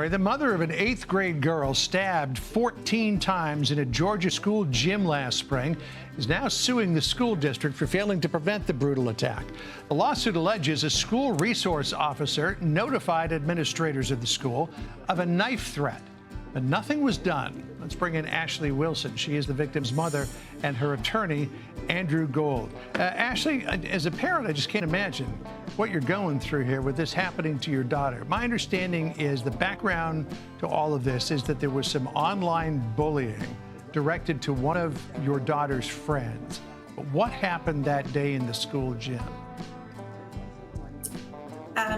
The mother of an 8th grade girl stabbed 14 times in a Georgia school gym last spring is now suing the school district for failing to prevent the brutal attack. The lawsuit alleges a school resource officer notified administrators of the school of a knife threat, but nothing was done. Let's bring in Ashley Wilson. She is the victim's mother and her attorney, Andrew Gould. Ashley, as a parent, I just can't imagine what you're going through here with this happening to your daughter. My understanding is the background to all of this is that there was some online bullying directed to one of your daughter's friends. But what happened that day in the school gym?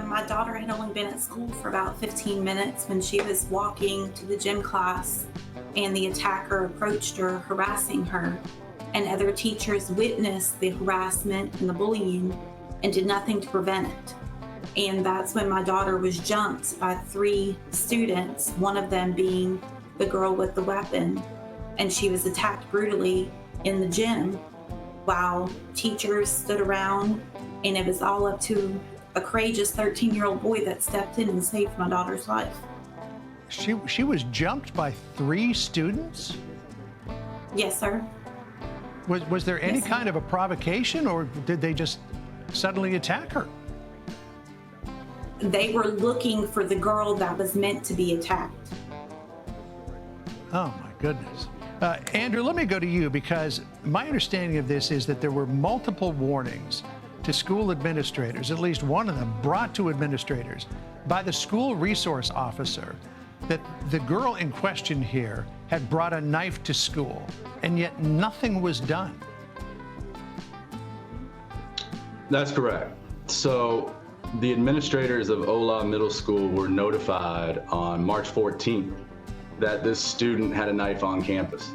My daughter had only been at school for about 15 minutes when she was walking to the gym class, and the attacker approached her, harassing her, and other teachers witnessed the harassment and the bullying and did nothing to prevent it. And that's when my daughter was jumped by 3 students, one of them being the girl with the weapon, and she was attacked brutally in the gym while teachers stood around, and it was all up to a courageous 13-year-old boy that stepped in and saved my daughter's life. She was jumped by 3 students? Yes, sir. Was there any Yes, kind of a provocation, or did they just suddenly attack her? They were looking for the girl that was meant to be attacked. Oh, my goodness. Andrew, let me go to you, because my understanding of this is that there were multiple warnings to school administrators, at least one of them brought to administrators by the school resource officer, that the girl in question here had brought a knife to school, and yet nothing was done. That's correct. So the administrators of Ola Middle School were notified on March 14th that this student had a knife on campus.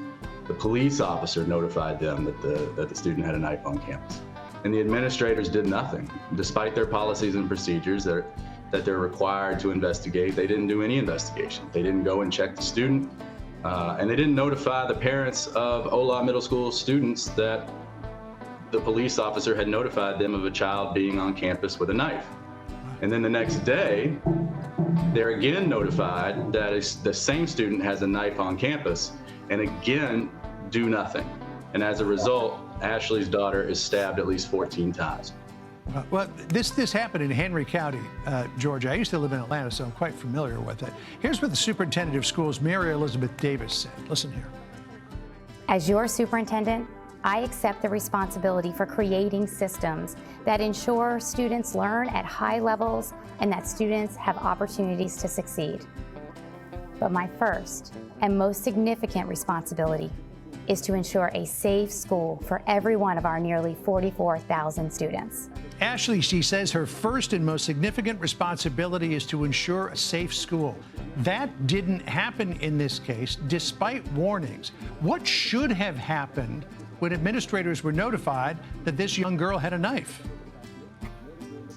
The police officer notified them that the student had a knife on campus. And the administrators did nothing. Despite their policies and procedures that they're required to investigate, they didn't do any investigation. They didn't go and check the student, and they didn't notify the parents of Ola Middle School students that the police officer had notified them of a child being on campus with a knife. And then the next day, they're again notified that the same student has a knife on campus, and again, do nothing. And as a result, Ashley's daughter is stabbed at least 14 times. Well, this happened in Henry County, Georgia. I used to live in Atlanta, so I'm quite familiar with it. Here's what the superintendent of schools, Mary Elizabeth Davis, said. Listen here. As your superintendent, I accept the responsibility for creating systems that ensure students learn at high levels and that students have opportunities to succeed. But my first and most significant responsibility is to ensure a safe school for every one of our nearly 44,000 students. Ashley, she says her first and most significant responsibility is to ensure a safe school. That didn't happen in this case, despite warnings. What should have happened when administrators were notified that this young girl had a knife?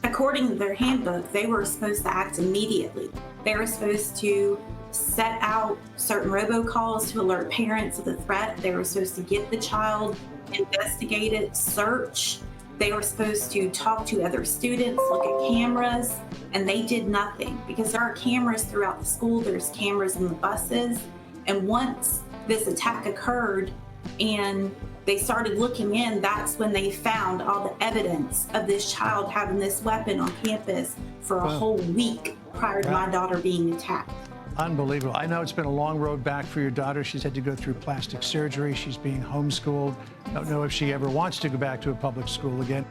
According to their handbook, they were supposed to act immediately. They were supposed to set out certain robocalls to alert parents of the threat. They were supposed to get the child investigated, search. They were supposed to talk to other students, look at cameras, and they did nothing, because there are cameras throughout the school. There's cameras in the buses. And once this attack occurred and they started looking in, that's when they found all the evidence of this child having this weapon on campus for a whole week prior to my daughter being attacked. Unbelievable. I know it's been a long road back for your daughter. She's had to go through plastic surgery. She's being homeschooled. Don't know if she ever wants to go back to a public school again.